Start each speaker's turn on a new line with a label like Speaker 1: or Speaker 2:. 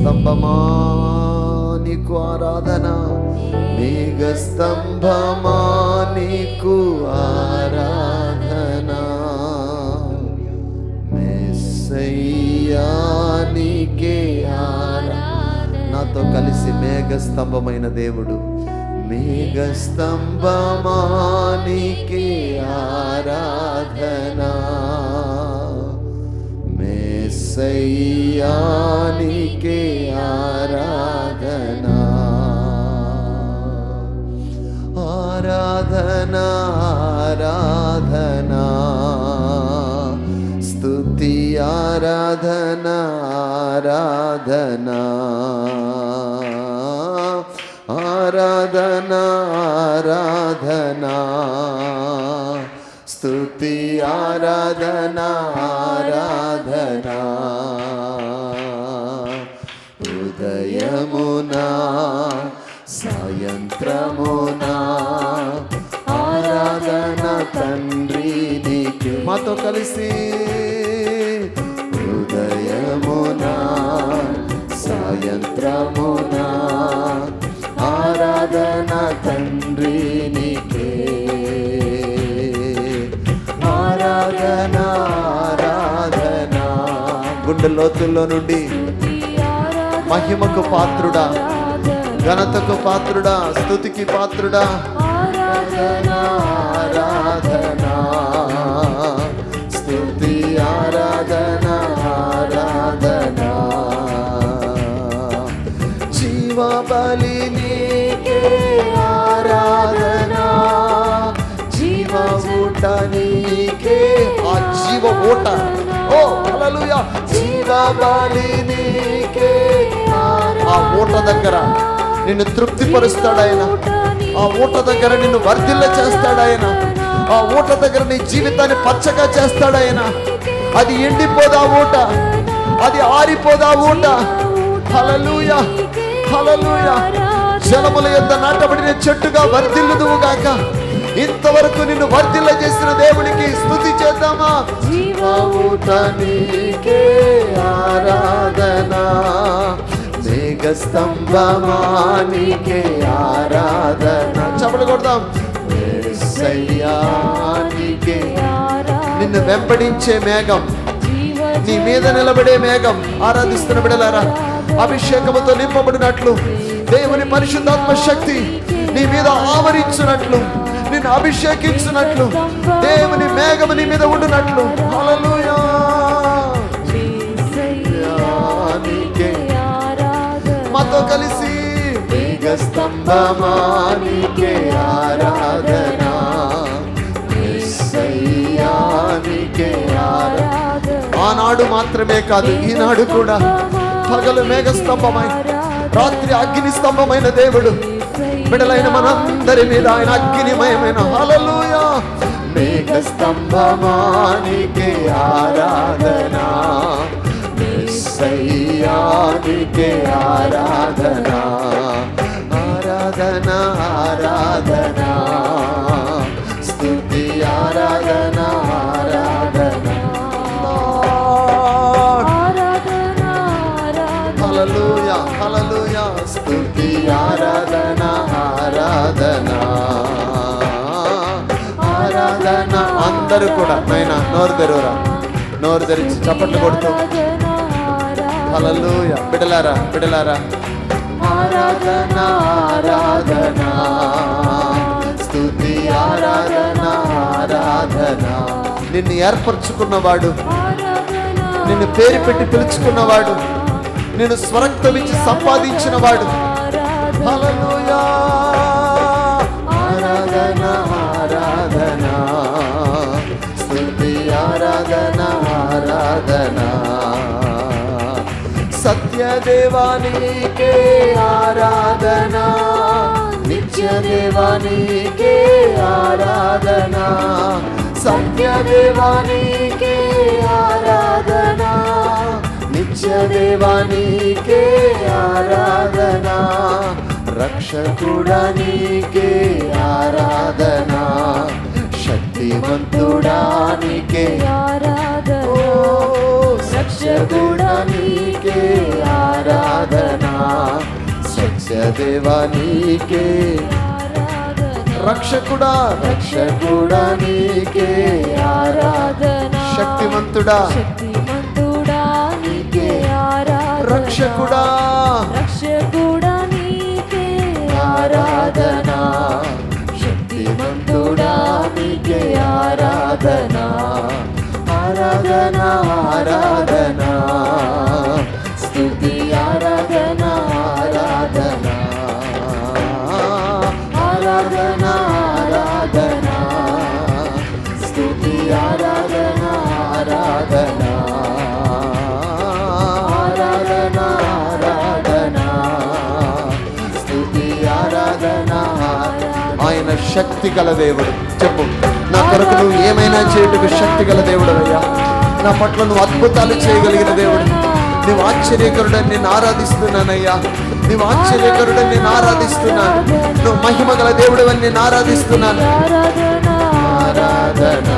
Speaker 1: మేఘస్తంభమా నీకు ఆరాధన, మేఘస్తంభమా నీకు ఆరాధన, మెస్సయ్యా నీకే ఆరాధన. నాతో కలిసి మేఘస్తంభమైన దేవుడు, మేఘస్తంభమా నీకే ఆరాధన, మెస్సయ్యా నీకే ఆరాధన. ఆరాధన ఆరాధన స్తుతి ఆరాధన ఆరాధన, ఆరాధన ఆరాధన స్తుతి ఆరాధన ఆరాధన. ఉదయమునా సాయంత్రమునా ఆరాధన తండ్రి నీకే. మాతో కలిసి ఉదయమునా సాయంత్రమునా ఆరాధన తండ్రి నీకే, ఆరాధన ఆరాధన. గుండె లోతుల్లో నుండి మహిమకు పాత్రుడా, ఘనతకు పాత్రుడా, స్తుతికి పాత్రుడా, ఆరాధన ఆరాధన స్తుతి ఆరాధన ఆరాధన. జీవ బలి నీకే ఆరాధన, జీవ ఊట నీకే. ఆ జీవ ఊట, ఓ హల్లెలూయా, జీవ బలి నీకే. ఆ ఊట దగ్గర నిన్ను తృప్తిపరుస్తాడాయన, ఆ ఊట దగ్గర నిన్ను వర్ధిల్ల చేస్తాడాయన, ఆ ఊట దగ్గర నీ జీవితాన్ని పచ్చగా చేస్తాడాయన. అది ఎండిపోదా ఊట, అది ఆరిపోదా ఊట. హల్లెలూయా హల్లెలూయా. జలముల యొద్ద నాటబడిన చెట్టుగా వర్ధిల్లుదువుగాక. ఇంతవరకు నిన్ను వర్ధిల్ల చేసిన దేవునికి స్తుతి చేద్దామా. జీవ ఊట నీకే ఆరాధన, మేఘస్తంభమా నీకే ఆరాధన. చప్పట్లు కొడదాం. యేసయ్యా నీకే. నిన్ను వెంబడించే మేఘం, నీ మీద నిలబడే మేఘం. ఆరాధిస్తున్న బిడ్డలారా, అభిషేకముతో నింపబడినట్లు దేవుని పరిశుద్ధాత్మ శక్తి నీ మీద ఆవరించున్నట్లు, నిన్ను అభిషేకించున్నట్లు, దేవుని మేఘము నీ మీద ఉండునట్లు. హల్లెలూయా. మాతో కలిసి మేఘస్తంభమా నీకే ఆరాధన, యేసయ్యా నీకే ఆరాధన. ఆనాడు మాత్రమే కాదు, ఈనాడు కూడా పగలు మేఘస్తంభమై రాత్రి అగ్ని స్తంభమైన దేవుడు బిడ్డలైన మనందరి మీద ఆయన అగ్నిమయమైన. హల్లెలూయా. మేఘస్తంభమా నీకే ఆరాధన, యేసయ్యా నీకే ఆరాధన, ఆరాధన ఆరాధన స్తుతి ఆరాధన ఆరాధన. హల్లెలూయా హల్లెలూయా స్తుతి ఆరాధన ఆరాధన ఆరాధన. అందరూ కూడా నాయనా నోరు తెరువురా, నోరు తెరిచి చప్పట్లు కొడుతూ హల్లెలూయా. బిడ్డలారా బిడ్డలారా, ఆరాధన ఆరాధన స్తుతి ఆరాధన ఆరాధన. నిన్ను ఏర్పరచుకున్నవాడు, నిన్ను పేరు పెట్టి పిలుచుకున్నవాడు, నిన్ను స్వరక్తమిచ్చి సంపాదించిన వాడు. హల్లెలూయా. ఆరాధన ఆరాధన స్తుతి ఆరాధన ఆరాధన. సత్యదేవానికే ఆరాధన, నిత్యదేవానికే ఆరాధన, సత్యదేవానికే ఆరాధన, నిత్యదేవానికే ఆరాధన, రక్షకుడా నీకే ఆరాధన, శక్తివంతుడా నీకే ఆరాధన, రక్షకుడా నీకే ఆరాధన, నిత్యదేవా నీకే రక్షకుడా రక్షకుడా నీకే
Speaker 2: ఆరాధన
Speaker 1: శక్తిమంతుడా
Speaker 2: శక్తిమంతుడా నీకే ఆరాధన
Speaker 1: రక్షకుడా
Speaker 2: రక్షకుడా నీకే ఆరాధన శక్తిమంతుడా నీకే ఆరాధన
Speaker 1: ఆరాధన ఆరాధన స్తుతి ఆరాధన ఆరాధన ఆరాధన ఆరాధన స్తుతి ఆరాధన ఆరాధన ఆరాధన ఆరాధన స్తుతి ఆరాధన. ఆయన శక్తి గల దేవుడు. చెప్పు, నా కొరకు నువ్వు ఏమైనా చేయుటకు శక్తి గల దేవుడు అయ్యా. నా పట్ల నువ్వు అద్భుతాలు చేయగలిగిన దేవుడు. నువ్వు ఆశ్చర్యకరుడని నేను ఆరాధిస్తున్నానయ్యా. నువ్వు ఆశ్చర్యకరుడని నేను ఆరాధిస్తున్నాను. నువ్వు మహిమ గల దేవుడు అని నేను ఆరాధిస్తున్నాను.
Speaker 2: ఆరాధన
Speaker 1: ఆరాధన